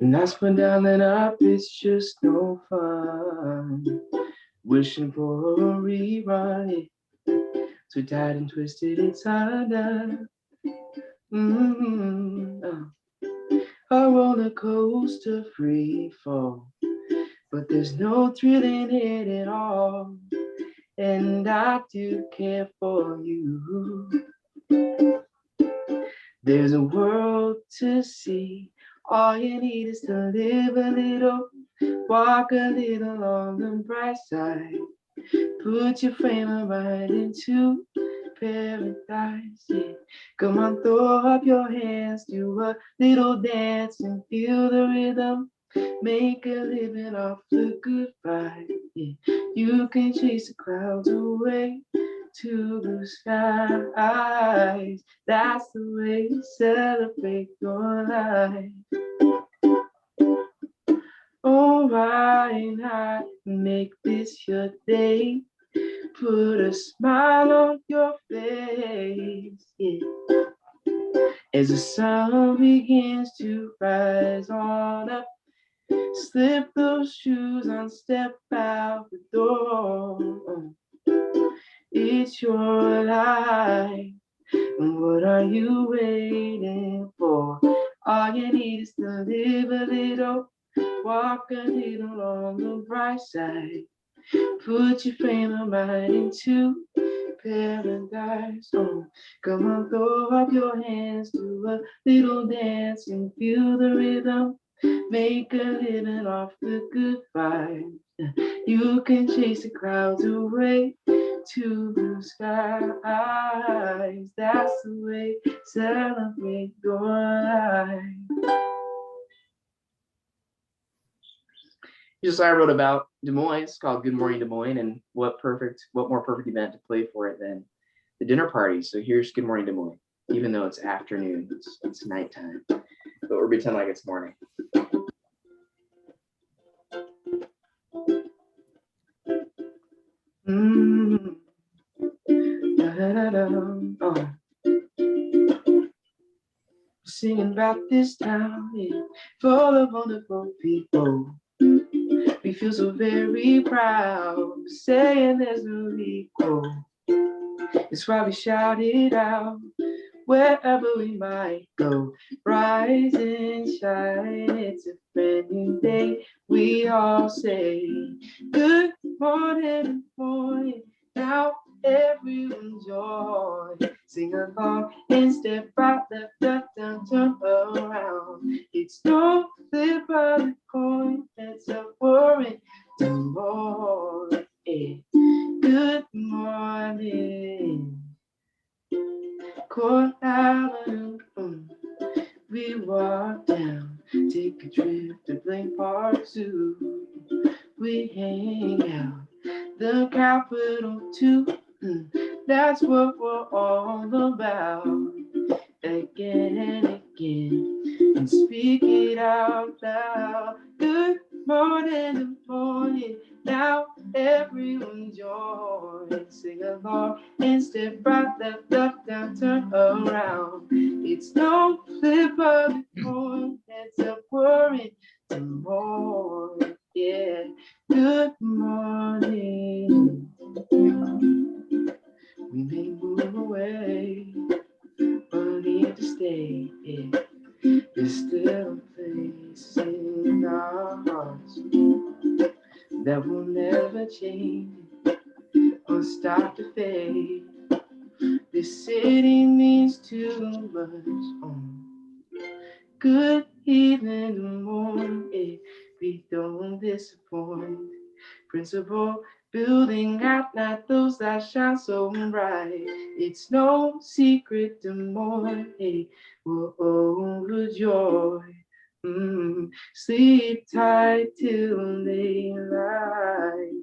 And I spun down and up, it's just no fun. Wishing for a rerun, so tight and twisted it's harder. A roller coaster free fall, but there's no thrill in it at all. And I do care for you. There's a world to see. All you need is to live a little, walk a little on the bright side. Put your frame of mind into paradise. Yeah. Come on, throw up your hands, do a little dance and feel the rhythm. Make a living off the good vibe. Yeah. You can chase the clouds away to blue skies. That's the way you celebrate your life. Oh, why not make this your day? Put a smile on your face, yeah. As the sun begins to rise on up, slip those shoes on, step out the door. It's your life, and what are you waiting for? All you need is to live a little, walk a little on the bright side. Put your frame of mind into paradise. Oh, come on, throw up your hands, do a little dance and feel the rhythm. Make a living off the good vibes. You can chase the clouds away to blue skies. That's the way, celebrate your life. Just I wrote about Des Moines. It's called Good Morning Des Moines, and what more perfect event to play for it than the dinner party. So here's Good Morning Des Moines, even though it's afternoon, it's nighttime, but we're pretending like it's morning. Oh. Singing about this town, yeah, full of wonderful people. We feel so very proud, saying there's no equal. It's why we shout it out wherever we might go. Rise and shine, it's a brand new day. We all say good morning, morning. Now everyone join. Sing along and step right, left, up, down, turn around. It's no flip of the coin, it's a worry tomorrow. Good morning. Court Avenue, we walk down, take a trip to Blaine Park Zoo. We hang out, the Capitol too. That's what we're all about. Again and again, and speak it out loud. Good morning, morning. Now everyone join, sing along and step right, left, up, down, turn around. It's no flip of the coin, it's a worry tomorrow. Yeah, good morning. We may move away, but need to stay. Yeah. There's still a place in our hearts that will never change or start to fade. This city means too much. Good evening, morning. We don't disappoint. Principal building at night, those that shine so bright. It's no secret, Des Moines we're overjoyed. Sleep tight till daylight.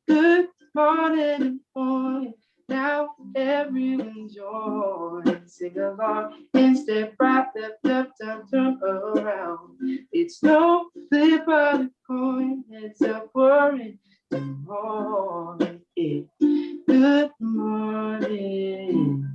Good morning, morning. Now everyone join. Sing along and step right, left, up, down, turn around. It's no flip of the coin, it's a worry tomorrow. Good morning.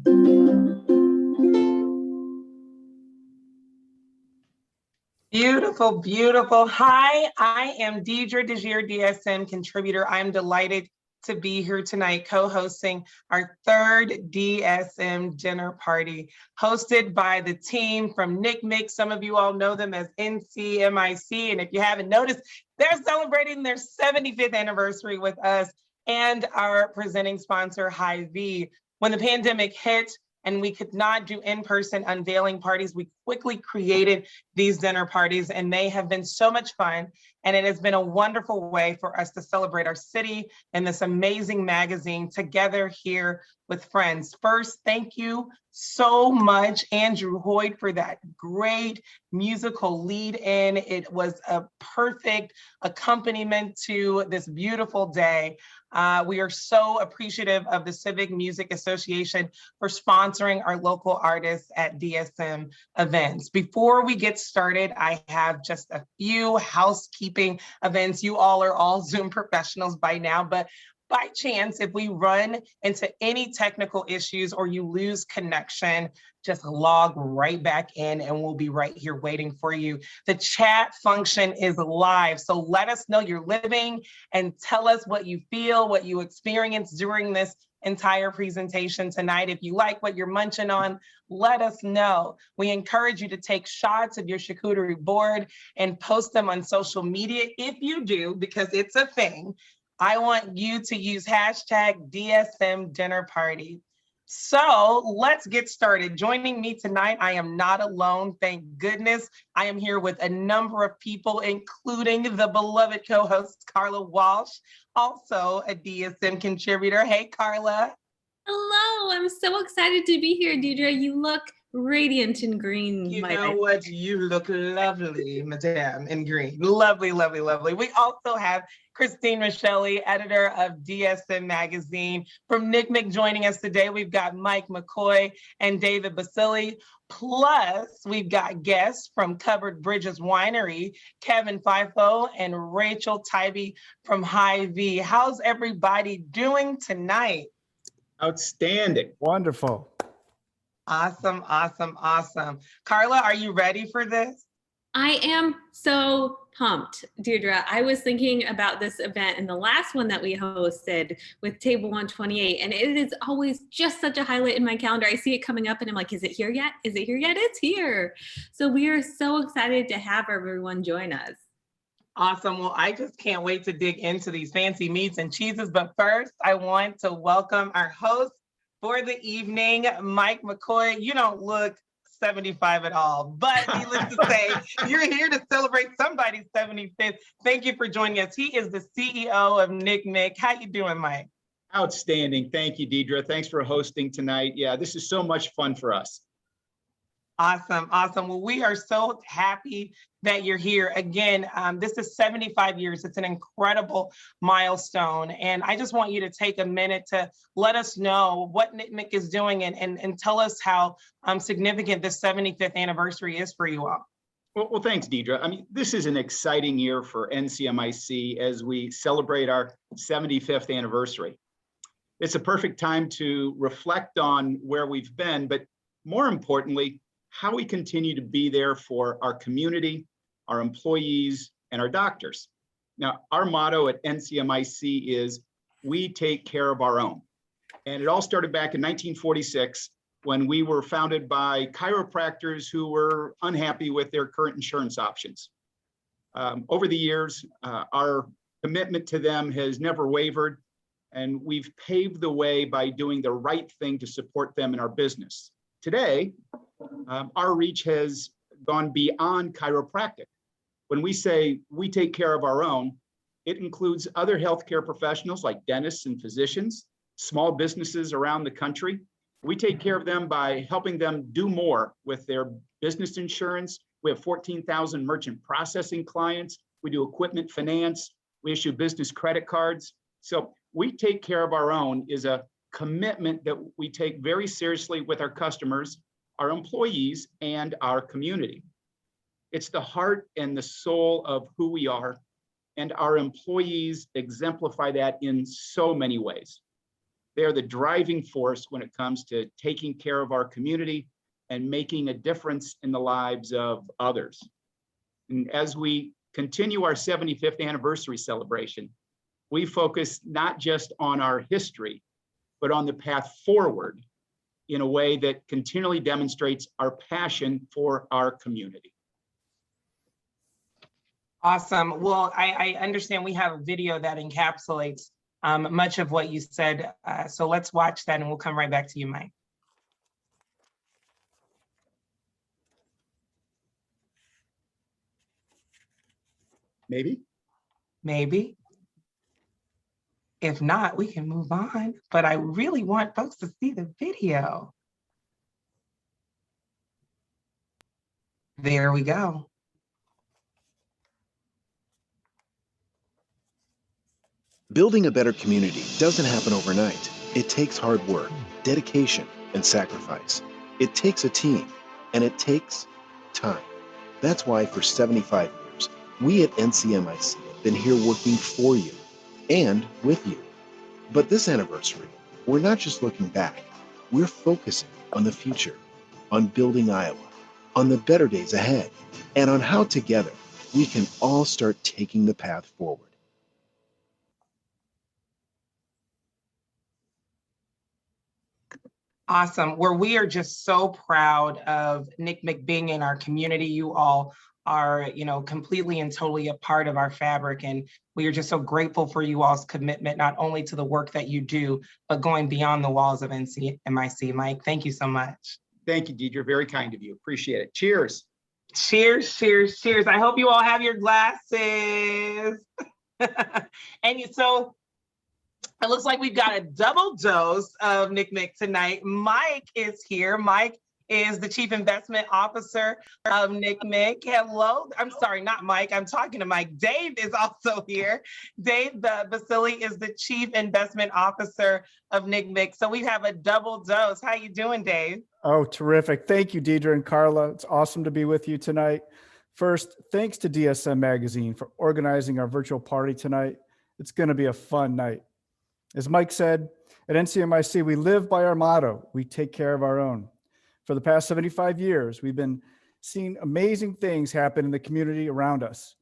Beautiful, beautiful. Hi, I am Deidre DeGier, DSM contributor. I'm delighted to be here tonight co-hosting our third DSM dinner party, hosted by the team from NCMIC. Some of you all know them as NCMIC, and if you haven't noticed, they're celebrating their 75th anniversary with us and our presenting sponsor, Hy-Vee. When the pandemic hit, and we could not do in-person unveiling parties, we quickly created these dinner parties, and they have been so much fun. And it has been a wonderful way for us to celebrate our city and this amazing magazine together here with friends. First, thank you so much, Andrew Hoyt, for that great musical lead in. It was a perfect accompaniment to this beautiful day. We are so appreciative of the Civic Music Association for sponsoring our local artists at DSM events. Before we get started, I have just a few housekeeping events. You all are all Zoom professionals by now, but by chance, if we run into any technical issues or you lose connection, just log right back in and we'll be right here waiting for you. The chat function is live, so let us know you're living and tell us what you feel, what you experience during this entire presentation tonight. If you like what you're munching on, let us know. We encourage you to take shots of your charcuterie board and post them on social media. If you do, because it's a thing, I want you to use hashtag DSM dinner party. So let's get started. Joining me tonight, I am not alone, thank goodness. I am here with a number of people, including the beloved co-host, Carla Walsh, also a DSM contributor. Hey, Carla. Hello, I'm so excited to be here, Deidre. You look radiant in green. You know what? You look lovely, madame, in green. Lovely, lovely, lovely. We also have Christine Michelli, editor of DSM Magazine. From NCMIC joining us today, we've got Mike McCoy and David Basili. Plus, we've got guests from Covered Bridges Winery, Kevin Fifo and Rachel Tybee from Hy-Vee. How's everybody doing tonight? Outstanding. Wonderful. Awesome, awesome, awesome. Carla, are you ready for this? I am so pumped, Deirdre. I was thinking about this event in the last one that we hosted with Table 128, and it is always just such a highlight in my calendar. I see it coming up and I'm like, is it here yet? Is it here yet? It's here. So we are so excited to have everyone join us. Awesome. Well, I just can't wait to dig into these fancy meats and cheeses. But first, I want to welcome our host for the evening, Mike McCoy. You don't look 75 at all, but needless to say, you're here to celebrate somebody's 75th. Thank you for joining us. He is the CEO of NCMIC. How you doing, Mike? Outstanding. Thank you, Deidre. Thanks for hosting tonight. Yeah, this is so much fun for us. Awesome, awesome. Well, we are so happy that you're here. Again, this is 75 years. It's an incredible milestone. And I just want you to take a minute to let us know what NCMIC is doing and tell us how significant this 75th anniversary is for you all. Well, thanks, Deidre. I mean, this is an exciting year for NCMIC as we celebrate our 75th anniversary. It's a perfect time to reflect on where we've been, but more importantly, how we continue to be there for our community, our employees, and our doctors. Now, our motto at NCMIC is, we take care of our own. And it all started back in 1946 when we were founded by chiropractors who were unhappy with their current insurance options. Over the years, our commitment to them has never wavered, and we've paved the way by doing the right thing to support them in our business. Today, our reach has gone beyond chiropractic. When we say we take care of our own, it includes other healthcare professionals like dentists and physicians, small businesses around the country. We take care of them by helping them do more with their business insurance. We have 14,000 merchant processing clients. We do equipment finance. We issue business credit cards. So we take care of our own is a commitment that we take very seriously with our customers, our employees, and our community. It's the heart and the soul of who we are, and our employees exemplify that in so many ways. They are the driving force when it comes to taking care of our community and making a difference in the lives of others. And as we continue our 75th anniversary celebration, we focus not just on our history, but on the path forward in a way that continually demonstrates our passion for our community. Awesome. Well, I understand we have a video that encapsulates much of what you said. So let's watch that and we'll come right back to you, Mike. Maybe? Maybe. If not, we can move on. But I really want folks to see the video. There we go. Building a better community doesn't happen overnight. It takes hard work, dedication, and sacrifice. It takes a team, and it takes time. That's why for 75 years, we at NCMIC have been here working for you and with you. But this anniversary, we're not just looking back, we're focusing on the future, on building Iowa, on the better days ahead, and on how together we can all start taking the path forward. Awesome. Well, we are just so proud of NCMIC being in our community. You all are, completely and totally a part of our fabric. And we are just so grateful for you all's commitment, not only to the work that you do, but going beyond the walls of NCMIC. Mike, thank you so much. Thank you, Deidre. Very kind of you. Appreciate it. Cheers. Cheers, cheers, cheers. I hope you all have your glasses. And so it looks like we've got a double dose of NCMIC tonight. Mike is here. Mike is the Chief Investment Officer of NCMIC. Hello. I'm sorry, not Mike. I'm talking to Mike. Dave is also here. Dave Basile is the Chief Investment Officer of NCMIC. So we have a double dose. How you doing, Dave? Oh, terrific. Thank you, Deidre and Carla. It's awesome to be with you tonight. First, thanks to DSM Magazine for organizing our virtual party tonight. It's going to be a fun night. As Mike said, at NCMIC, we live by our motto, we take care of our own. For the past 75 years, we've been seeing amazing things happen in the community around us.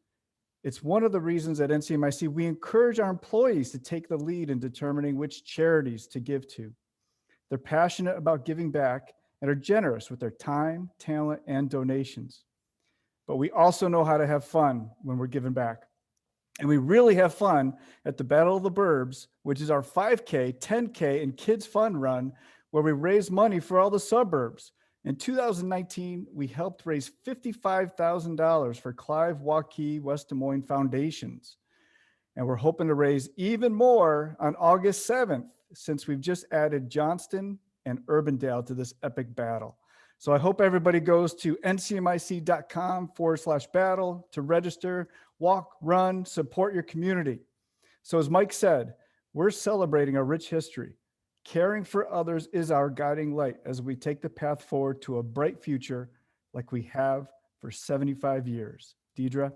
It's one of the reasons at NCMIC, we encourage our employees to take the lead in determining which charities to give to. They're passionate about giving back and are generous with their time, talent, and donations. But we also know how to have fun when we're giving back. And we really have fun at the Battle of the Burbs, which is our 5K, 10K, and Kids Fun Run, where we raise money for all the suburbs. In 2019, we helped raise $55,000 for Clive, Waukee, West Des Moines foundations. And we're hoping to raise even more on August 7th, since we've just added Johnston and Urbandale to this epic battle. So I hope everybody goes to ncmic.com/battle to register, walk, run, support your community. So as Mike said, we're celebrating our rich history. Caring for others is our guiding light as we take the path forward to a bright future like we have for 75 years. Deidre?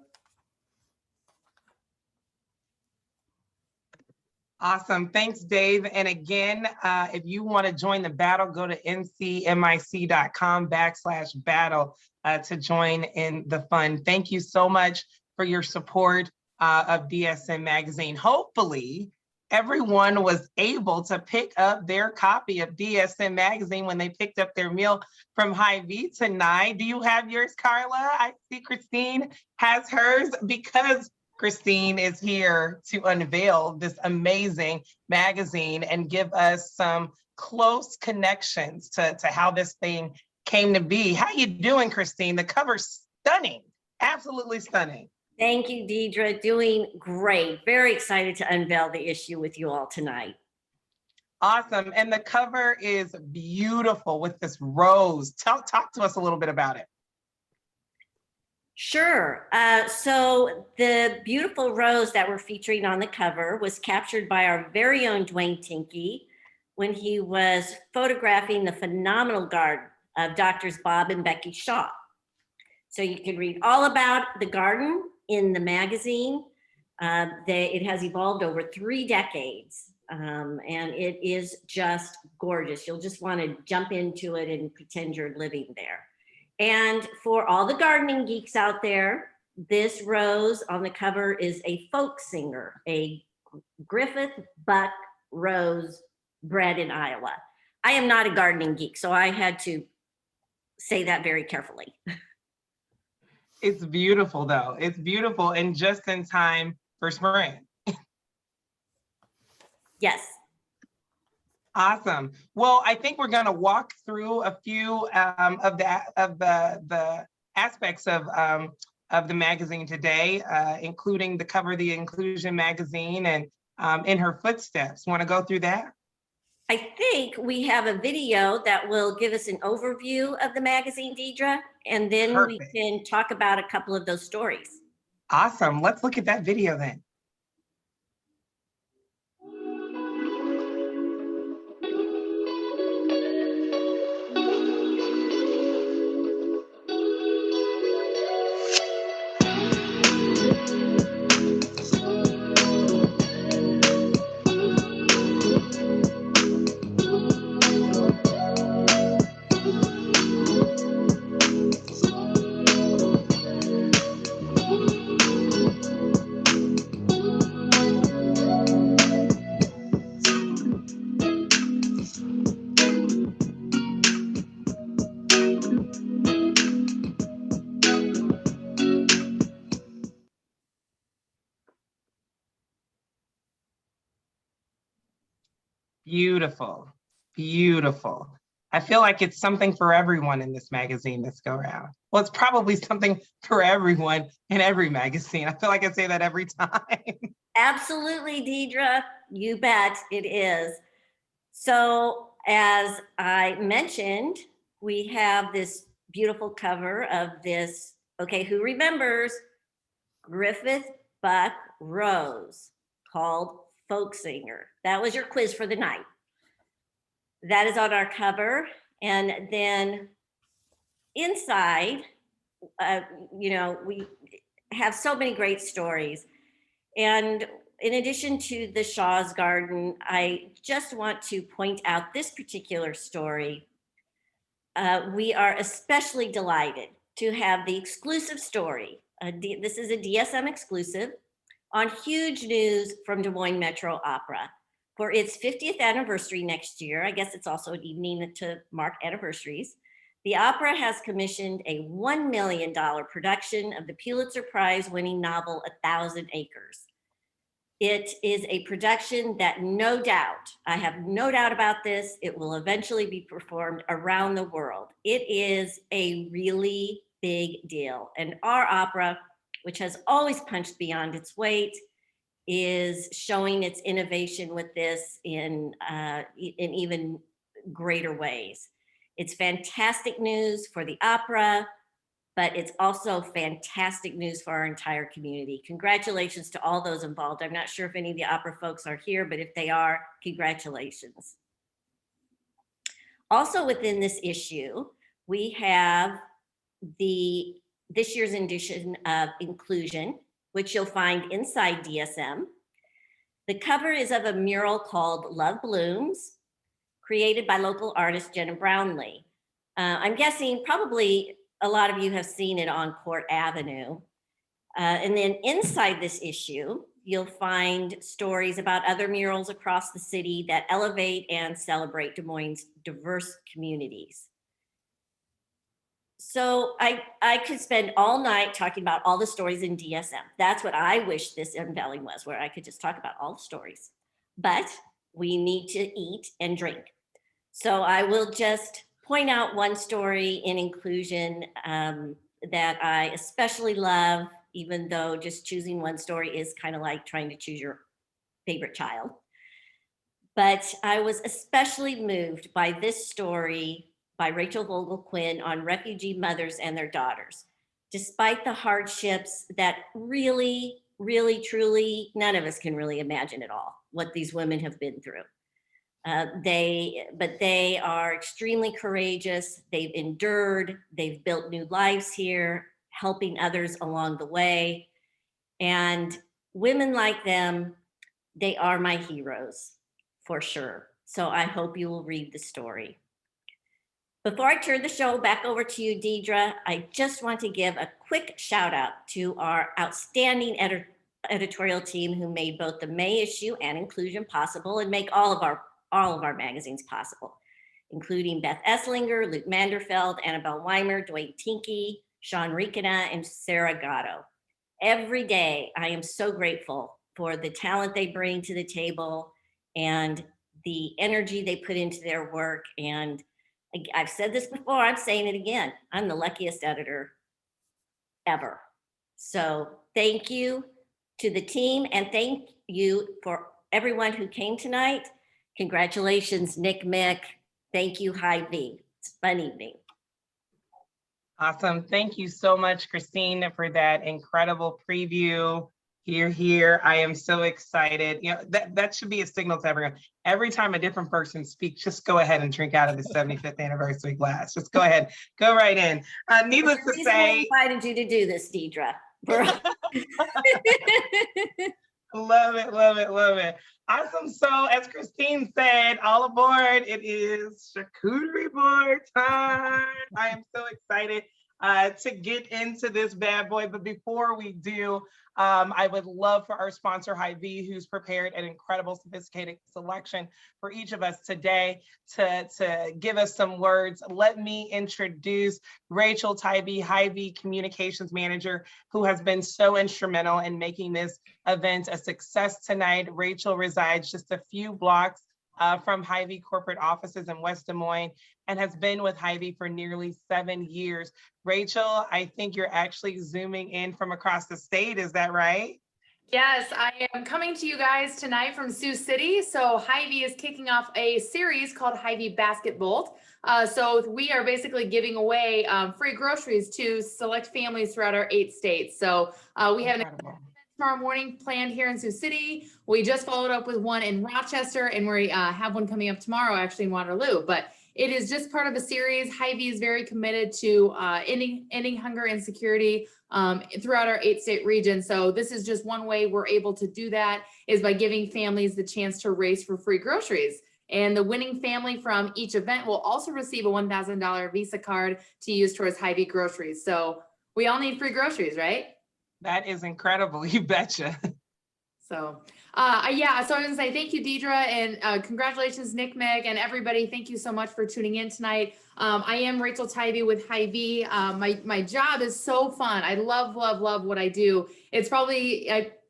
Awesome. Thanks, Dave. And again, if you want to join the battle, go to ncmic.com/battle to join in the fun. Thank you so much for your support of DSM Magazine. Hopefully, everyone was able to pick up their copy of DSM Magazine when they picked up their meal from Hy-Vee tonight. Do you have yours, Carla? I see Christine has hers, because Christine is here to unveil this amazing magazine and give us some close connections to how this thing came to be. How you doing, Christine? The cover's stunning, absolutely stunning. Thank you, Deidre. Doing great. Very excited to unveil the issue with you all tonight. Awesome. And the cover is beautiful with this rose. Talk to us a little bit about it. Sure. So the beautiful rose that we're featuring on the cover was captured by our very own Dwayne Tinke when he was photographing the phenomenal garden of Doctors Bob and Becky Shaw. So you can read all about the garden in the magazine. It has evolved over 3 decades, and it is just gorgeous. You'll just want to jump into it and pretend you're living there. And for all the gardening geeks out there, This rose on the cover is a folk singer, a Griffith Buck rose bred in Iowa. I am not a gardening geek, so I had to say that very carefully. It's beautiful though. It's beautiful and just in time for spring. Yes. Awesome. Well, I think we're going to walk through a few of the aspects of the magazine today, including the cover of the Inclusion magazine and In Her Footsteps. Want to go through that? I think we have a video that will give us an overview of the magazine, Deidre, and then Perfect. we can talk about a couple of those stories. Awesome. Let's look at that video then. Beautiful, beautiful. I feel like it's something for everyone in this magazine this go around. Well, it's probably something for everyone in every magazine. I feel like I say that every time. Absolutely, Deidre. You bet it is. So as I mentioned, we have this beautiful cover of this, okay, who remembers Griffith Buck Rose called Folk Singer. That was your quiz for the night. That is on our cover. And then inside, we have so many great stories. And in addition to the Shaw's Garden, I just want to point out this particular story. We are especially delighted to have the exclusive story. This is a DSM exclusive on huge news from Des Moines Metro Opera. For its 50th anniversary next year, I guess it's also an evening to mark anniversaries, the opera has commissioned a $1 million production of the Pulitzer Prize winning novel, 1,000 Acres. It is a production that no doubt, I have no doubt about this, it will eventually be performed around the world. It is a really big deal. And our opera, which has always punched beyond its weight, is showing its innovation with this in even greater ways. It's fantastic news for the opera, but it's also fantastic news for our entire community. Congratulations to all those involved. I'm not sure if any of the opera folks are here, but if they are, congratulations. Also within this issue, we have this year's edition of Inclusion, which you'll find inside DSM. The cover is of a mural called Love Blooms, created by local artist Jenna Brownlee. I'm guessing probably a lot of you have seen it on Court Avenue. And then inside this issue, you'll find stories about other murals across the city that elevate and celebrate Des Moines' diverse communities. So I could spend all night talking about all the stories in DSM. That's what I wish this unveiling was, where I could just talk about all the stories. But we need to eat and drink. So I will just point out one story in Inclusion that I especially love, even though just choosing one story is kind of like trying to choose your favorite child. But I was especially moved by this story by Rachel Vogel Quinn on refugee mothers and their daughters. Despite the hardships that really, truly, none of us can really imagine at all what these women have been through. They are extremely courageous. They've endured, they've built new lives here, helping others along the way. And women like them, they are my heroes for sure. So I hope you will read the story. Before I turn the show back over to you, Deidre, I just want to give a quick shout out to our outstanding editorial team who made both the May issue and Inclusion possible and make all of our magazines possible, including Beth Esslinger, Luke Manderfeld, Annabelle Weimer, Dwayne Tinke, Sean Ricana, and Sarah Gatto. Every day, I am so grateful for the talent they bring to the table and the energy they put into their work. And I've said this before, I'm saying it again. I'm the luckiest editor ever. So thank you to the team, and thank you for everyone who came tonight. Congratulations, NCMIC. Thank you, Hy-Vee. It's a fun evening. Awesome. Thank you so much, Christine, for that incredible preview. Here. I am so excited. You know, that should be a signal to everyone. Every time a different person speaks, just go ahead and drink out of the 75th anniversary glass. Just go ahead, go right in. Needless to say, I invited you to do this, Deidre. Love it, love it, love it. Awesome. So as Christine said, all aboard. It is charcuterie board time. I am so excited to get into this bad boy. But before we do, I would love for our sponsor, Hy-Vee, who's prepared an incredible, sophisticated selection for each of us today to give us some words. Let me introduce Rachel Tybee, Hy-Vee Communications Manager, who has been so instrumental in making this event a success tonight. Rachel resides just a few blocks from Hy-Vee corporate offices in West Des Moines and has been with Hy-Vee for nearly 7 years. Rachel, I think you're actually zooming in from across the state. Is that right? Yes, I am coming to you guys tonight from Sioux City. So Hy-Vee is kicking off a series called Hy-Vee Basket Bolt. So we are basically giving away free groceries to select families throughout our 8 states. So we have an tomorrow morning planned here in Sioux City. We just followed up with one in Rochester, and we have one coming up tomorrow actually in Waterloo. But it is just part of a series. Hy-Vee is very committed to ending hunger and insecurity throughout our 8-state region. So this is just one way we're able to do that, is by giving families the chance to race for free groceries. And the winning family from each event will also receive a $1,000 Visa card to use towards Hy-Vee groceries. So we all need free groceries, right? That is incredible. You betcha. So yeah, so I was gonna say thank you, Deidre, and congratulations, NCMIC, and everybody. Thank you so much for tuning in tonight. I am Rachel Tybee with Hy-Vee. My job is so fun. I love what I do. It's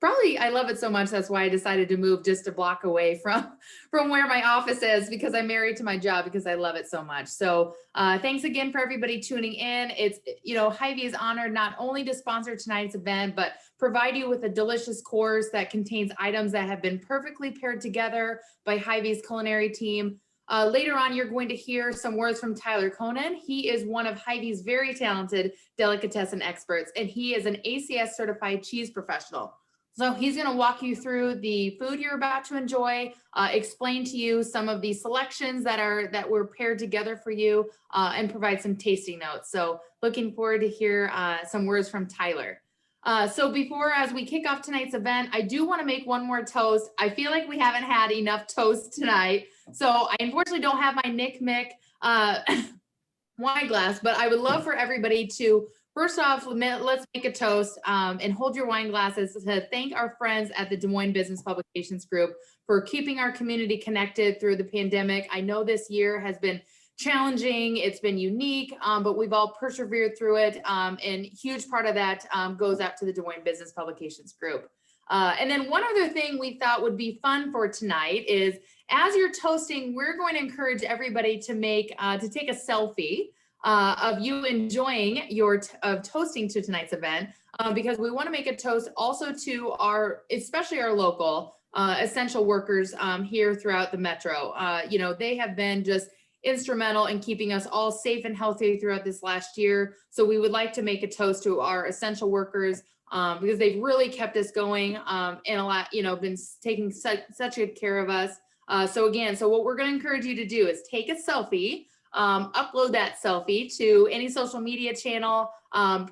I love it so much. That's why I decided to move just a block away from where my office is, because I'm married to my job, because I love it so much. So thanks again for everybody tuning in. It's, Hy-Vee is honored not only to sponsor tonight's event, but provide you with a delicious course that contains items that have been perfectly paired together by Hy-Vee's culinary team. Later on, you're going to hear some words from Tyler Conan. He is one of Hy-Vee's very talented delicatessen experts, and he is an ACS certified cheese professional. So he's going to walk you through the food you're about to enjoy, explain to you some of the selections that were paired together for you, and provide some tasting notes. So looking forward to hear some words from Tyler. So as we kick off tonight's event, I do want to make one more toast. I feel like we haven't had enough toast tonight. So I unfortunately don't have my NCMIC wine glass, but I would love for everybody to, first off, let's make a toast and hold your wine glasses to thank our friends at the Des Moines Business Publications Group for keeping our community connected through the pandemic. I know this year has been challenging, it's been unique, but we've all persevered through it. And huge part of that goes out to the Des Moines Business Publications Group. And then one other thing we thought would be fun for tonight is, as you're toasting, we're going to encourage everybody to take a selfie of you enjoying toasting to tonight's event, because we want to make a toast also to especially our local essential workers here throughout the metro. They have been just instrumental in keeping us all safe and healthy throughout this last year. So we would like to make a toast to our essential workers because they've really kept us going and been taking such good care of us. So what we're going to encourage you to do is take a selfie, upload that selfie to any social media channel,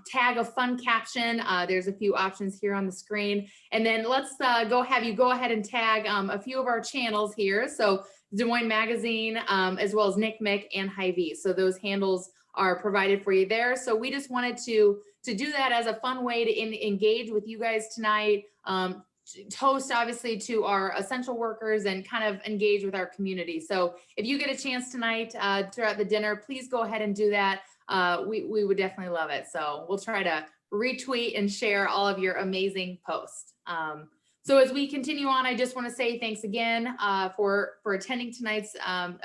tag a fun caption. There's a few options here on the screen. And then let's go ahead and tag a few of our channels here. So Des Moines Magazine, as well as NCMIC and Hy-Vee. So those handles are provided for you there. So we just wanted to do that as a fun way to engage with you guys tonight. Toast obviously to our essential workers and kind of engage with our community. So if you get a chance tonight throughout the dinner, please go ahead and do that. We would definitely love it. So we'll try to retweet and share all of your amazing posts. So as we continue on, I just want to say thanks again for attending tonight's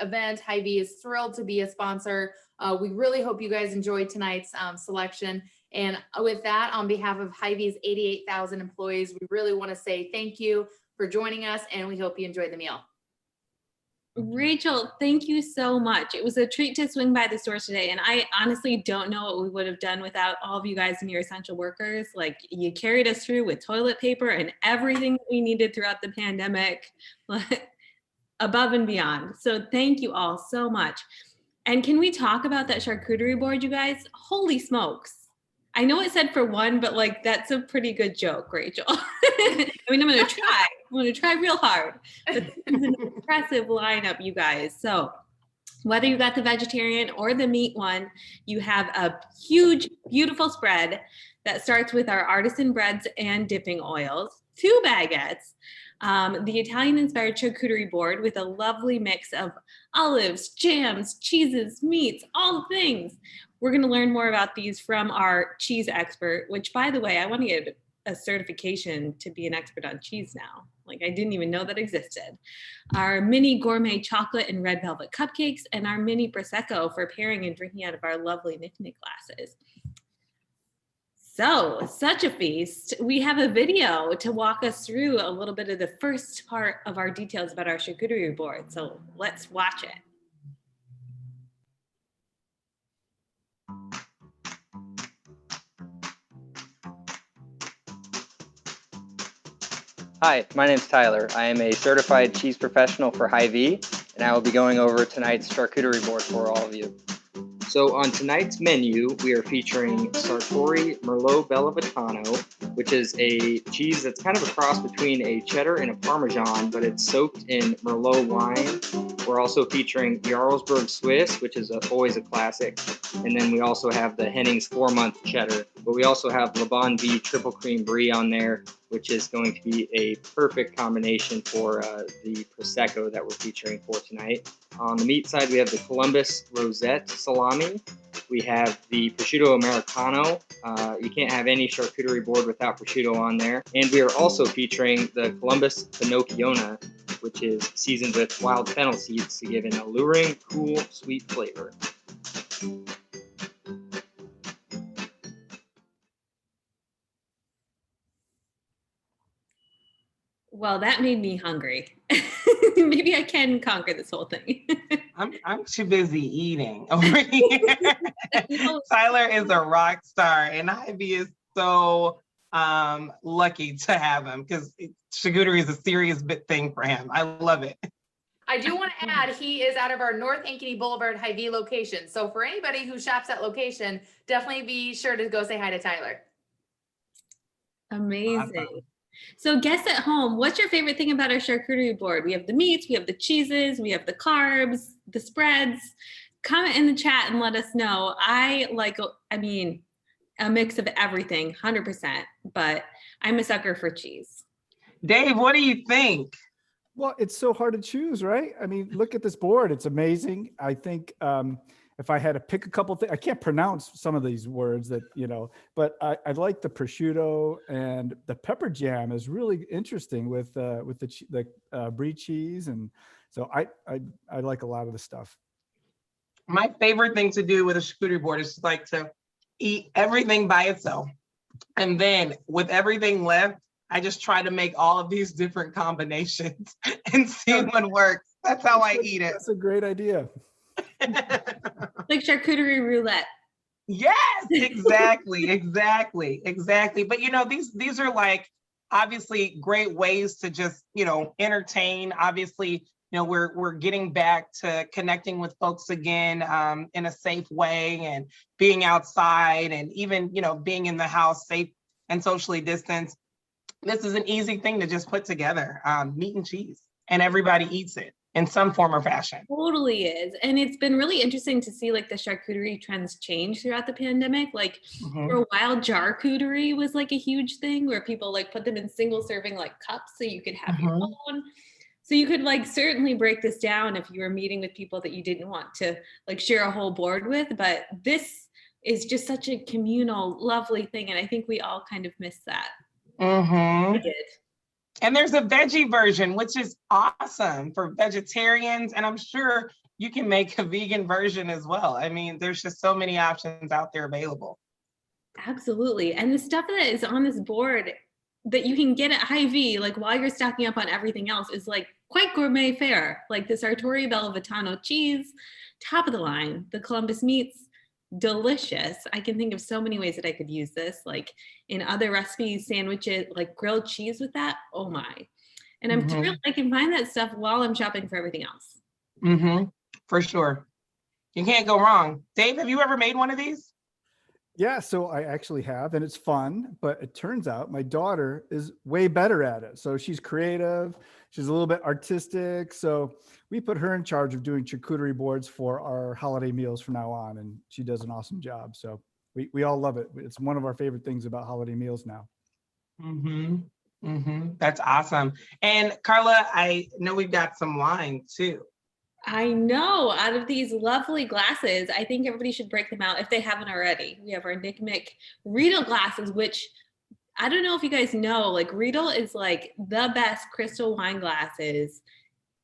event. Hy-Vee is thrilled to be a sponsor. We really hope you guys enjoyed tonight's selection. And with that, on behalf of Hy-Vee's 88,000 employees, we really want to say thank you for joining us, and we hope you enjoyed the meal. Rachel, thank you so much. It was a treat to swing by the store today, and I honestly don't know what we would have done without all of you guys and your essential workers. Like, you carried us through with toilet paper and everything that we needed throughout the pandemic, above and beyond. So thank you all so much. And can we talk about that charcuterie board, you guys? Holy smokes. I know it said for one, but like, that's a pretty good joke, Rachel. I mean, I'm going to try real hard, but this is an impressive lineup, you guys. So whether you got the vegetarian or the meat one, you have a huge, beautiful spread that starts with our artisan breads and dipping oils, 2 baguettes, the Italian-inspired charcuterie board with a lovely mix of olives, jams, cheeses, meats, all the things. We're going to learn more about these from our cheese expert, which, by the way, I want to get a certification to be an expert on cheese now. Like, I didn't even know that existed. Our mini gourmet chocolate and red velvet cupcakes, and our mini Prosecco for pairing and drinking out of our lovely NCMIC glasses. So, such a feast. We have a video to walk us through a little bit of the first part of our details about our charcuterie board. So let's watch it. Hi, my name's Tyler. I am a certified cheese professional for Hy-Vee, and I will be going over tonight's charcuterie board for all of you. So on tonight's menu, we are featuring Sartori Merlot Bellavitano, which is a cheese that's kind of a cross between a cheddar and a Parmesan, but it's soaked in Merlot wine. We're also featuring Jarlsberg Swiss, which is always a classic. And then we also have the Hennings 4-month cheddar. But we also have Le Bon V Triple Cream Brie on there, which is going to be a perfect combination for the Prosecco that we're featuring for tonight. On the meat side, we have the Columbus Rosette Salami. We have the Prosciutto Americano. You can't have any charcuterie board without prosciutto on there. And we are also featuring the Columbus Pinocchiona, which is seasoned with wild fennel seeds to give an alluring, cool, sweet flavor. Well, that made me hungry. Maybe I can conquer this whole thing. I'm too busy eating over here. Tyler is a rock star, and Hy-Vee is so lucky to have him because charcuterie is a serious big thing for him. I love it. I do want to add, he is out of our North Ankeny Boulevard Hy-Vee location. So for anybody who shops at location, definitely be sure to go say hi to Tyler. Amazing. Awesome. So guests at home, what's your favorite thing about our charcuterie board? We have the meats, we have the cheeses, we have the carbs, the spreads. Comment in the chat and let us know. I mean, a mix of everything, 100%, but I'm a sucker for cheese. Dave, what do you think? Well, it's so hard to choose, right? I mean, look at this board. It's amazing. I think if I had to pick a couple things, I can't pronounce some of these words that, but I like the prosciutto, and the pepper jam is really interesting with the brie cheese. And so I like a lot of the stuff. My favorite thing to do with a charcuterie board is like to eat everything by itself. And then with everything left, I just try to make all of these different combinations and see what works. That's how I eat it. That's a great idea. Like charcuterie roulette. Yes, exactly. But these are like obviously great ways to just, entertain. Obviously, we're getting back to connecting with folks again in a safe way, and being outside, and even, being in the house safe and socially distanced. This is an easy thing to just put together, meat and cheese, and everybody eats it. in some form or fashion. Totally is. And it's been really interesting to see like the charcuterie trends change throughout the pandemic. Like for a while, charcuterie was like a huge thing where people like put them in single serving like cups so you could have your own. So you could like certainly break this down if you were meeting with people that you didn't want to like share a whole board with. But this is just such a communal, lovely thing. And I think we all kind of miss that. I did. And there's a veggie version, which is awesome for vegetarians. And I'm sure you can make a vegan version as well. I mean, there's just so many options out there available. Absolutely. And the stuff that is on this board that you can get at Hy-Vee, like while you're stocking up on everything else, is like quite gourmet fare. Like the Sartori Bellavitano cheese, top of the line. The Columbus meats, delicious. I can think of so many ways that I could use this, like in other recipes, sandwiches, like grilled cheese with that. Oh my. And I'm thrilled I can find that stuff while I'm shopping for everything else. For sure. You can't go wrong. Dave, have you ever made one of these? Yeah, so I actually have, and it's fun, but it turns out my daughter is way better at it. So she's creative, she's a little bit artistic. So we put her in charge of doing charcuterie boards for our holiday meals from now on, and she does an awesome job. So we all love it. It's one of our favorite things about holiday meals now. That's awesome. And Carla, I know we've got some wine too. I know, out of these lovely glasses, I think everybody should break them out if they haven't already. We have our NCMIC Riedel glasses, which I don't know if you guys know, like Riedel is like the best crystal wine glasses,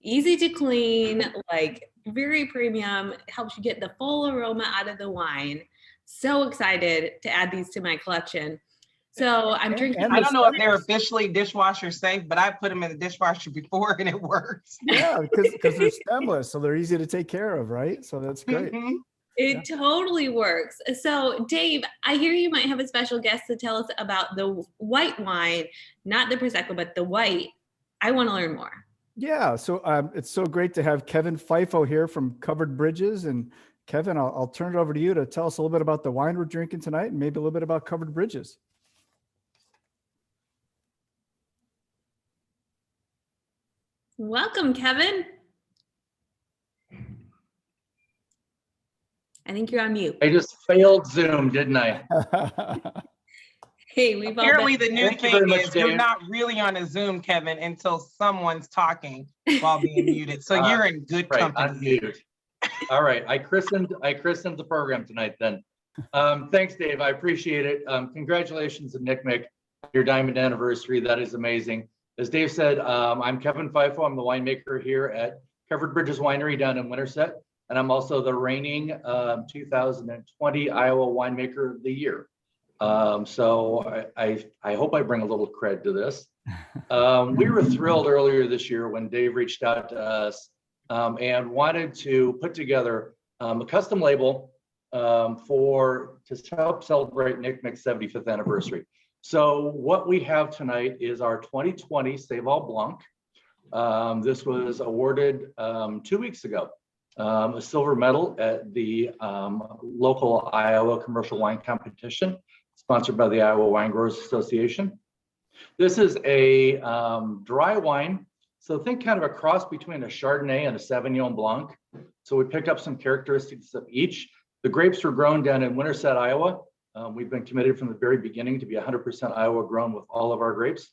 easy to clean, like very premium, helps you get the full aroma out of the wine. So excited to add these to my collection. So I'm drinking. I don't know if they're officially dishwasher safe, but I put them in the dishwasher before and it works. Yeah, because they're stemless, so they're easy to take care of, right? So that's great. It totally works. So Dave, I hear you might have a special guest to tell us about the white wine, not the Prosecco, but the white. I want to learn more. Yeah, so it's so great to have Kevin Feifo here from Covered Bridges. And Kevin, I'll turn it over to you to tell us a little bit about the wine we're drinking tonight and maybe a little bit about Covered Bridges. Welcome, Kevin. I think you're on mute. I just failed Zoom, didn't I? Hey, we've apparently all been... the new thing is you're not really on a Zoom, Kevin, until someone's talking while being muted. So you're in good company. Unmute. All right, I christened the program tonight then. Thanks, Dave. I appreciate it. Congratulations to NCMIC, your diamond anniversary. That is amazing. As Dave said, I'm Kevin Feifo. I'm the winemaker here at Covered Bridges Winery down in Winterset, and I'm also the reigning 2020 Iowa Winemaker of the Year. So I hope I bring a little cred to this. We were thrilled earlier this year when Dave reached out to us and wanted to put together a custom label to help celebrate NCMIC's 75th anniversary. So what we have tonight is our 2020 Seyval Blanc. This was awarded 2 weeks ago, a silver medal at the local Iowa commercial wine competition, sponsored by the Iowa Wine Growers Association. This is a dry wine. So think kind of a cross between a Chardonnay and a Sauvignon Blanc. So we picked up some characteristics of each. The grapes were grown down in Winterset, Iowa. We've been committed from the very beginning to be 100% Iowa grown with all of our grapes.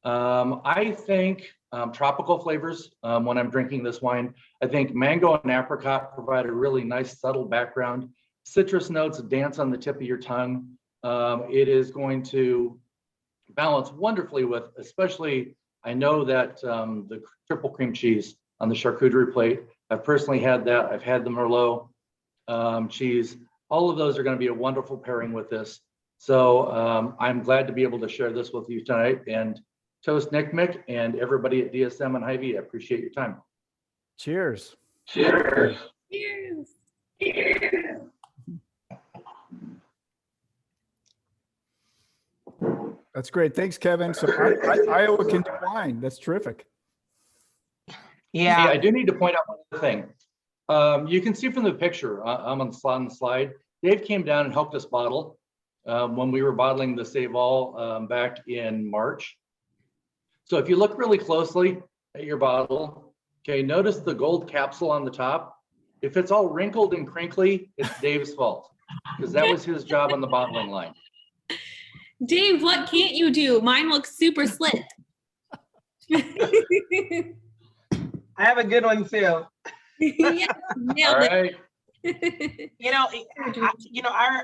I think tropical flavors when I'm drinking this wine. I think mango and apricot provide a really nice subtle background. Citrus notes dance on the tip of your tongue. It is going to balance wonderfully with, especially, I know that the triple cream cheese on the charcuterie plate. I've personally had that. I've had the Merlot cheese. All of those are going to be a wonderful pairing with this. So I'm glad to be able to share this with you tonight and toast NCMIC and everybody at DSM and Hy-Vee. I appreciate your time. Cheers. Cheers. Cheers. Cheers. That's great. Thanks, Kevin. So Iowa can do wine. That's terrific. Yeah. I do need to point out one other thing. You can see from the picture, I'm on the slide, Dave came down and helped us bottle when we were bottling the Seyval back in March. So if you look really closely at your bottle, Okay, notice the gold capsule on the top. If it's all wrinkled and crinkly, it's Dave's fault, because that was his job on the bottling line. Dave, what can't you do? Mine looks super slick. I have a good one too. Yes, All nailed it. right.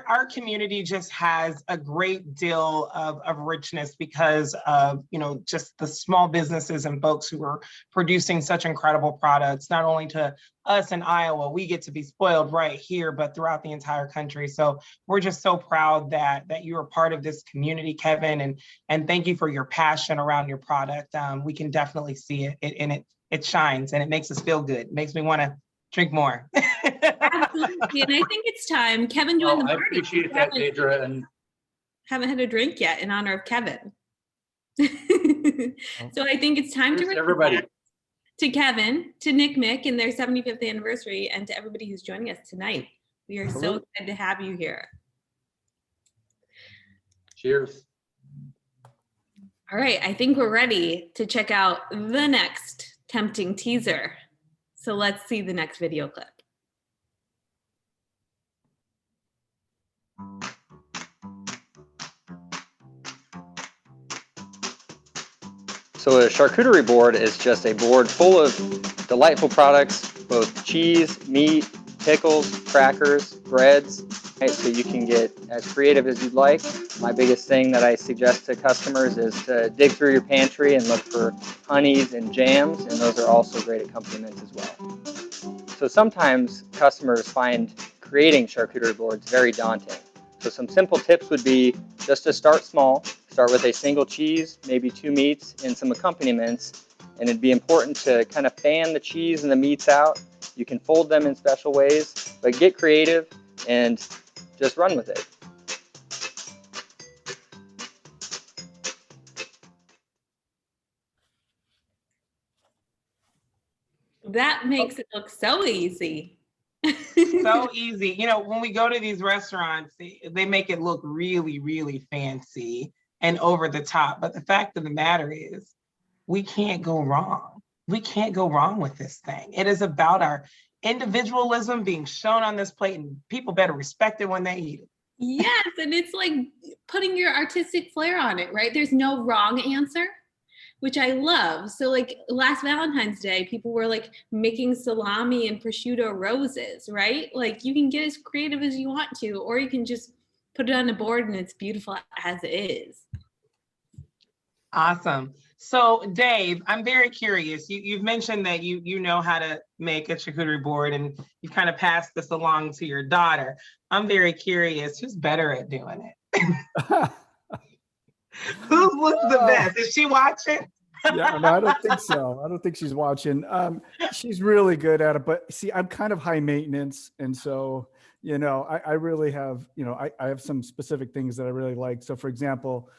Our community just has a great deal of richness because of, just the small businesses and folks who are producing such incredible products, not only to us in Iowa, we get to be spoiled right here, but throughout the entire country. So we're just so proud that you are part of this community, Kevin, and thank you for your passion around your product. We can definitely see it, it shines and it makes us feel good. It makes me want to drink more. Absolutely. And I think it's time. Kevin joined the I party. appreciate that, Deidre. And Haven't had a drink yet in honor of Kevin. So I think it's time to everybody. To Kevin, to NCMIC and their 75th anniversary, and to everybody who's joining us tonight. We are so excited to have you here. Cheers. All right, I think we're ready to check out the next tempting teaser. So let's see the next video clip. So a charcuterie board is just a board full of delightful products, both cheese, meat, pickles, crackers, breads, right? So you can get as creative as you'd like. My biggest thing that I suggest to customers is to dig through your pantry and look for honeys and jams, and those are also great accompaniments as well. So sometimes customers find creating charcuterie boards very daunting. So some simple tips would be just to start small. Start with a single cheese, maybe 2 meats, and some accompaniments. And it'd be important to kind of fan the cheese and the meats out. You can fold them in special ways, but get creative and just run with it. That makes it look so easy. So easy. When we go to these restaurants, they make it look really, really fancy and over the top. But the fact of the matter is, we can't go wrong. We can't go wrong with this thing. It is about our individualism being shown on this plate, and people better respect it when they eat it. Yes, and it's like putting your artistic flair on it, right? There's no wrong answer, which I love. So like last Valentine's Day, people were like making salami and prosciutto roses, right? Like you can get as creative as you want to, or you can just put it on a board and it's beautiful as it is. Awesome. So Dave, I'm very curious. You've mentioned that you know how to make a charcuterie board and you've kind of passed this along to your daughter. I'm very curious, who's better at doing it? Who looks the best? Is she watching? Yeah, no, I don't think so. I don't think she's watching. She's really good at it, but see, I'm kind of high maintenance. And so, I really have, I have some specific things that I really like. So for example,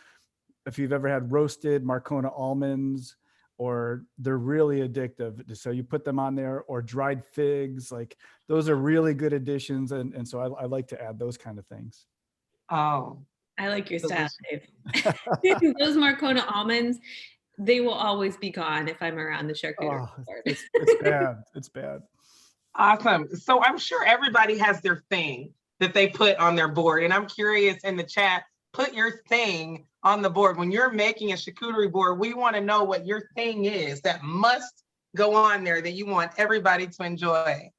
if you've ever had roasted Marcona almonds, or they're really addictive. So you put them on there, or dried figs, like those are really good additions. And so I like to add those kind of things. Oh, I like your style, Dave. Those Marcona almonds, they will always be gone if I'm around the charcuterie board. It's bad. It's bad. Awesome. So I'm sure everybody has their thing that they put on their board. And I'm curious in the chat, put your thing on the board. When you're making a charcuterie board, we want to know what your thing is that must go on there that you want everybody to enjoy.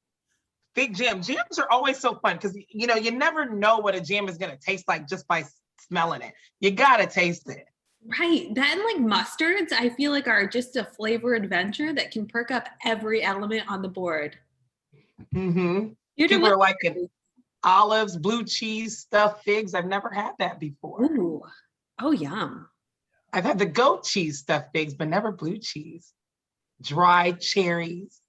Big jam. Jams are always so fun because, you never know what a jam is going to taste like just by smelling it. You got to taste it. Right. That and like mustards, I feel like are just a flavor adventure that can perk up every element on the board. Mm-hmm. People are like olives, blue cheese, stuffed figs. I've never had that before. Ooh. Oh, yum. I've had the goat cheese stuffed figs, but never blue cheese. Dried cherries.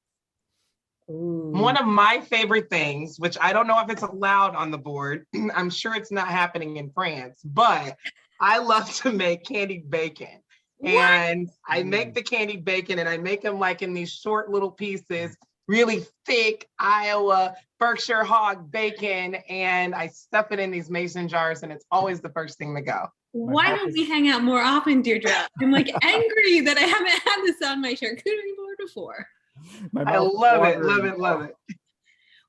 Ooh. One of my favorite things, which I don't know if it's allowed on the board, I'm sure it's not happening in France, but I love to make candied bacon. What? And I make the candied bacon and I make them like in these short little pieces, really thick Iowa Berkshire hog bacon, and I stuff it in these mason jars, and it's always the first thing to go. Why don't we hang out more often, Deirdre? I'm like angry that I haven't had this on my charcuterie board before. My I mouth is love it, watering. love it, love it.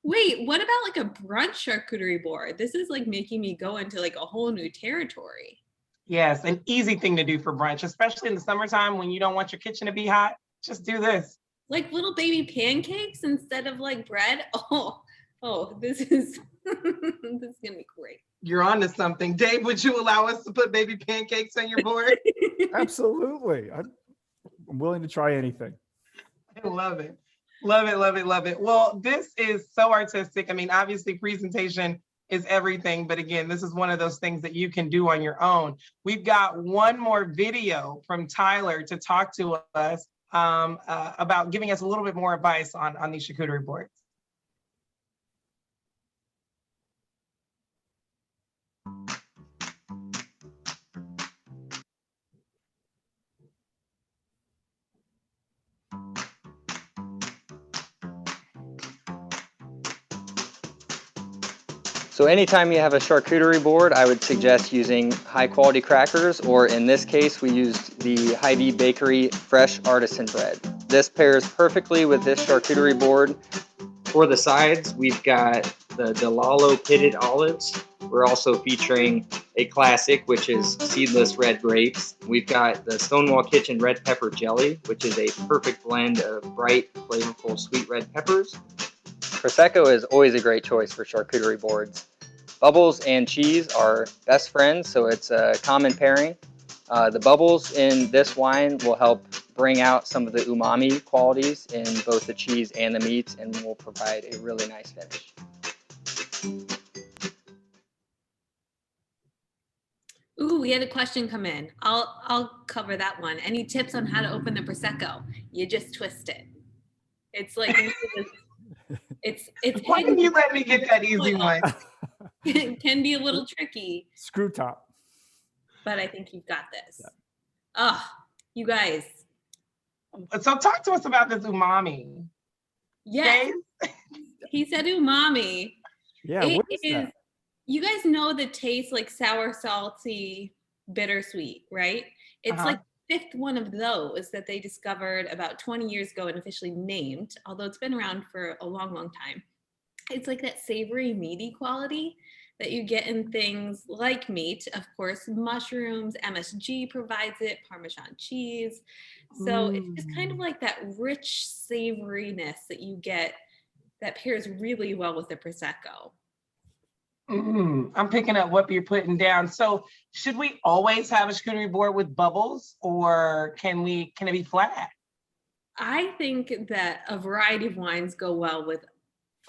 Wait, what about like a brunch charcuterie board? This is like making me go into like a whole new territory. Yes, an easy thing to do for brunch, especially in the summertime when you don't want your kitchen to be hot. Just do this. Like little baby pancakes instead of like bread. Oh, this is this is gonna be great. You're on to something. Dave, would you allow us to put baby pancakes on your board? Absolutely. I'm willing to try anything. I love it. Love it, love it, love it. Well, this is so artistic. I mean, obviously presentation is everything, but again, this is one of those things that you can do on your own. We've got one more video from Tyler to talk to us about giving us a little bit more advice on these charcuterie boards. So anytime you have a charcuterie board, I would suggest using high quality crackers, or in this case, we used the Hy-Vee Bakery fresh artisan bread. This pairs perfectly with this charcuterie board. For the sides, we've got the Delalo pitted olives. We're also featuring a classic, which is seedless red grapes. We've got the Stonewall Kitchen red pepper jelly, which is a perfect blend of bright, flavorful sweet red peppers. Prosecco is always a great choice for charcuterie boards. Bubbles and cheese are best friends, so it's a common pairing. The bubbles in this wine will help bring out some of the umami qualities in both the cheese and the meats, and will provide a really nice finish. Ooh, we had a question come in. I'll cover that one. Any tips on how to open the Prosecco? You just twist it. It's like it's Why didn't you let me get that easy one? It can be a little tricky, Screw top. but I think you've got this. Oh, you guys. So talk to us about this umami. Yes. He said umami. Yeah, what is that? You guys know the taste like sour, salty, bittersweet, right? It's like the fifth one of those that they discovered about 20 years ago and officially named, although it's been around for a long, long time. It's like that savory, meaty quality that you get in things like meat, of course, mushrooms, MSG provides it, Parmesan cheese. So it's just kind of like that rich savoriness that you get that pairs really well with the Prosecco. I'm picking up what you're putting down. So should we always have a charcuterie board with bubbles, or can it be flat? I think that a variety of wines go well with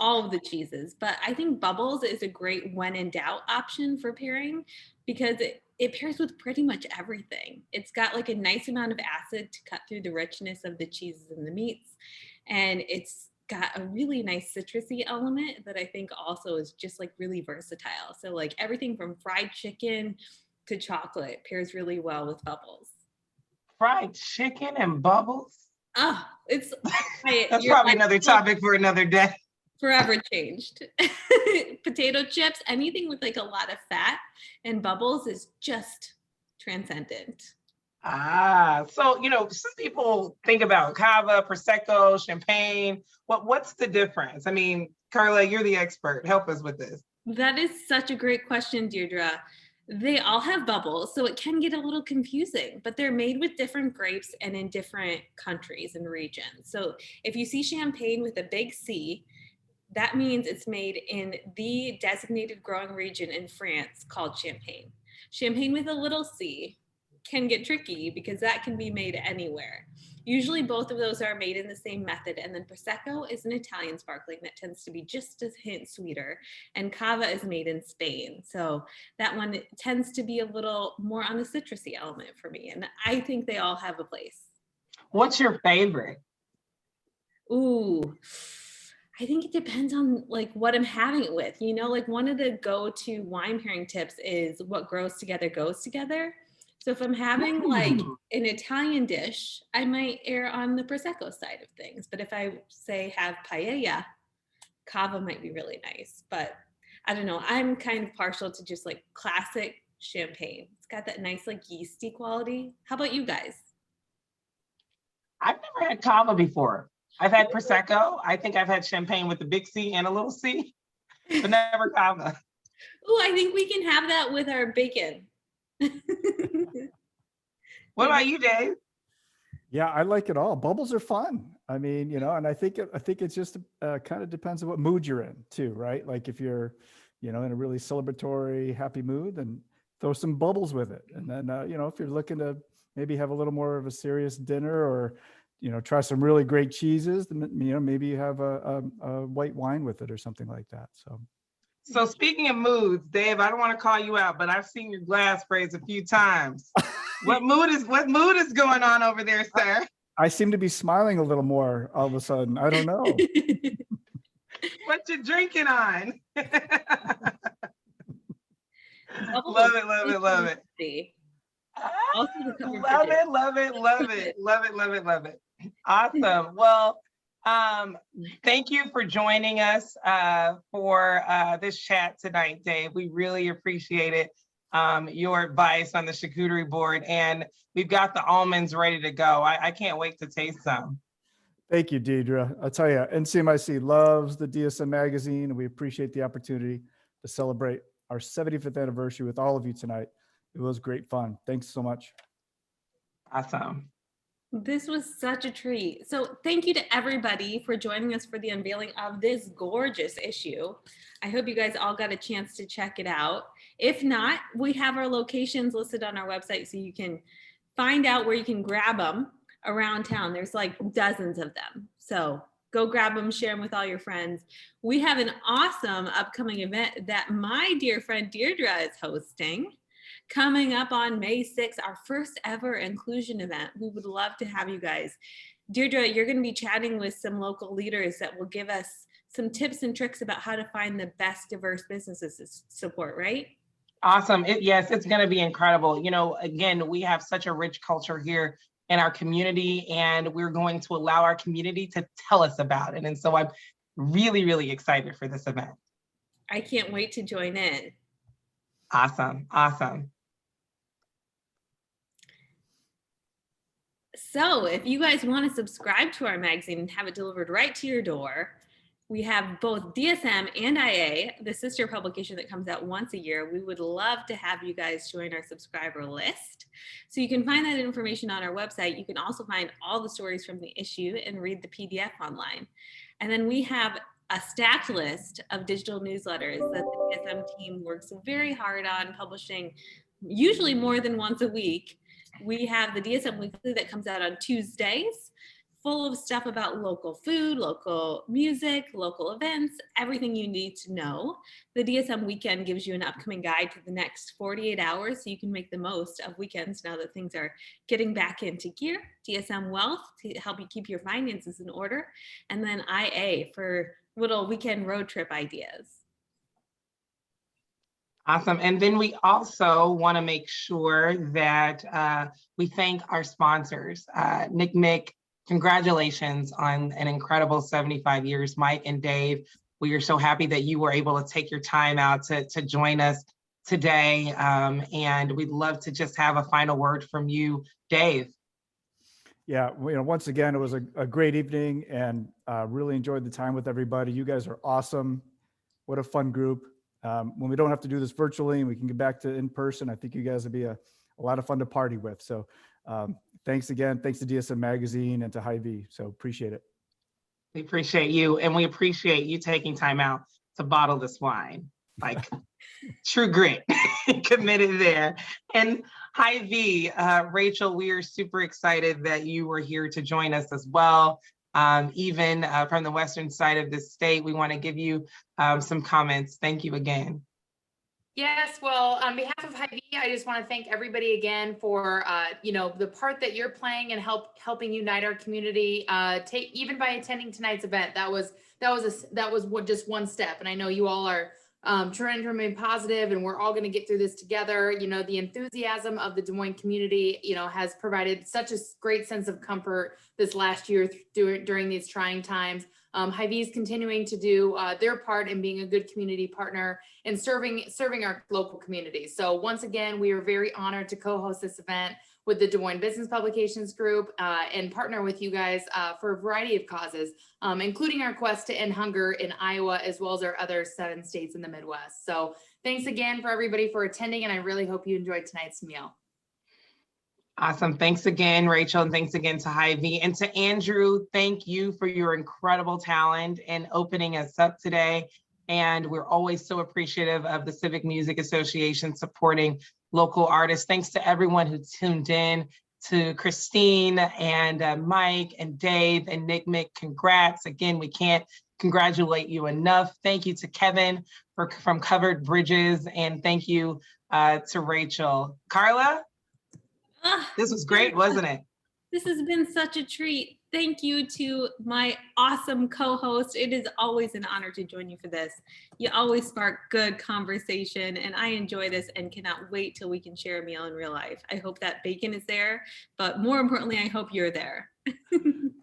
all of the cheeses, but I think bubbles is a great when in doubt option for pairing because it pairs with pretty much everything. It's got like a nice amount of acid to cut through the richness of the cheeses and the meats, and it's got a really nice citrusy element that I think also is just like really versatile. So like everything from fried chicken to chocolate pairs really well with bubbles. Fried chicken and bubbles? Oh, it's that's probably another topic for another day. Forever changed. Potato chips, anything with like a lot of fat and bubbles is just transcendent. So, some people think about cava, Prosecco, champagne. What's the difference? I mean, Carla, you're the expert. Help us with this. That is such a great question, Deirdre. They all have bubbles, so it can get a little confusing, but they're made with different grapes and in different countries and regions. So if you see champagne with a big C, that means it's made in the designated growing region in France called Champagne. Champagne with a little c can get tricky because that can be made anywhere. Usually both of those are made in the same method. And then Prosecco is an Italian sparkling that tends to be just a hint sweeter. And Cava is made in Spain. So that one tends to be a little more on the citrusy element for me. And I think they all have a place. What's your favorite? Ooh, I think it depends on like what I'm having it with. Like one of the go-to wine pairing tips is what grows together goes together. So if I'm having like an Italian dish, I might err on the Prosecco side of things. But if I say have paella, Cava might be really nice. But I don't know, I'm kind of partial to just like classic champagne. It's got that nice like yeasty quality. How about you guys? I've never had Cava before. I've had Prosecco. I think I've had champagne with the big C and a little C, but never cava. Oh, I think we can have that with our bacon. What about you, Dave? Yeah, I like it all. Bubbles are fun. I mean, and I think it's just kind of depends on what mood you're in too, right? Like if you're, in a really celebratory, happy mood, then throw some bubbles with it. And then, if you're looking to maybe have a little more of a serious dinner or, try some really great cheeses, then, maybe you have a white wine with it or something like that. So speaking of moods, Dave, I don't want to call you out, but I've seen your glass sprays a few times. What mood is going on over there, sir? I seem to be smiling a little more all of a sudden. I don't know. What you drinking on? Love it. Love it. Awesome. Well, thank you for joining us for this chat tonight, Dave. We really appreciate it. Your advice on the charcuterie board, and we've got the almonds ready to go. I can't wait to taste some. Thank you, Deidre. I'll tell you, NCMIC loves the DSM magazine, and we appreciate the opportunity to celebrate our 75th anniversary with all of you tonight. It was great fun. Thanks so much. Awesome. This was such a treat. So thank you to everybody for joining us for the unveiling of this gorgeous issue. I hope you guys all got a chance to check it out. If not, we have our locations listed on our website so you can find out where you can grab them around town. There's like dozens of them. So go grab them, share them with all your friends. We have an awesome upcoming event that my dear friend Deirdre is hosting. Coming up on May 6th, our first ever inclusion event. We would love to have you guys. Deirdre, you're going to be chatting with some local leaders that will give us some tips and tricks about how to find the best diverse businesses to support, right? Awesome. Yes, it's going to be incredible. Again, we have such a rich culture here in our community, and we're going to allow our community to tell us about it. And so I'm really, really excited for this event. I can't wait to join in. Awesome. So if you guys want to subscribe to our magazine and have it delivered right to your door, we have both DSM and IA, the sister publication that comes out once a year. We would love to have you guys join our subscriber list. So you can find that information on our website. You can also find all the stories from the issue and read the PDF online. And then we have a stacked list of digital newsletters that the DSM team works very hard on publishing, usually more than once a week. We have the DSM Weekly that comes out on Tuesdays, full of stuff about local food, local music, local events, everything you need to know. The DSM Weekend gives you an upcoming guide to the next 48 hours so you can make the most of weekends now that things are getting back into gear. DSM Wealth to help you keep your finances in order. And then IA for little weekend road trip ideas. Awesome. And then we also want to make sure that we thank our sponsors. NCMIC, congratulations on an incredible 75 years, Mike and Dave. We are so happy that you were able to take your time out to join us today. And we'd love to just have a final word from you, Dave. Yeah, once again, it was a great evening and really enjoyed the time with everybody. You guys are awesome. What a fun group. When we don't have to do this virtually and we can get back to in person, I think you guys would be a lot of fun to party with. So thanks again. Thanks to DSM Magazine and to Hy-Vee. So appreciate it. We appreciate you, and we appreciate you taking time out to bottle this wine. Like true grit, committed there. And Hy-Vee, Rachel, we are super excited that you were here to join us as well. Even from the western side of the state, we want to give you some comments. Thank you again. Yes, well, on behalf of Hy-Vee, I just want to thank everybody again for the part that you're playing and helping unite our community. Even by attending tonight's event, that was just one step. And I know you all are trying to remain positive, and we're all going to get through this together. The enthusiasm of the Des Moines community, has provided such a great sense of comfort this last year during these trying times. Hy-Vee is continuing to do their part in being a good community partner and serving our local community. So once again, we are very honored to co-host this event with the Des Moines Business Publications Group and partner with you guys for a variety of causes, including our quest to end hunger in Iowa, as well as our other 7 states in the Midwest. So thanks again for everybody for attending, and I really hope you enjoyed tonight's meal. Awesome. Thanks again, Rachel, and thanks again to Hy-Vee. And to Andrew, thank you for your incredible talent and opening us up today. And we're always so appreciative of the Civic Music Association supporting local artists. Thanks to everyone who tuned in, to Christine and Mike and Dave and NCMIC. Congrats. Again, we can't congratulate you enough. Thank you to Kevin from Covered Bridges, and thank you to Rachel. Carla? This was great, wasn't it? This has been such a treat. Thank you to my awesome co-host. It is always an honor to join you for this. You always spark good conversation, and I enjoy this and cannot wait till we can share a meal in real life. I hope that bacon is there, but more importantly, I hope you're there.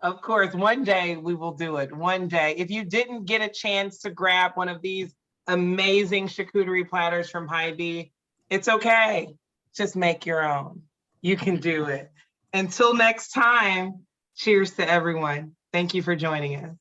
Of course, one day we will do it. One day. If you didn't get a chance to grab one of these amazing charcuterie platters from Hy-Vee, it's okay. Just make your own. You can do it. Until next time, cheers to everyone. Thank you for joining us.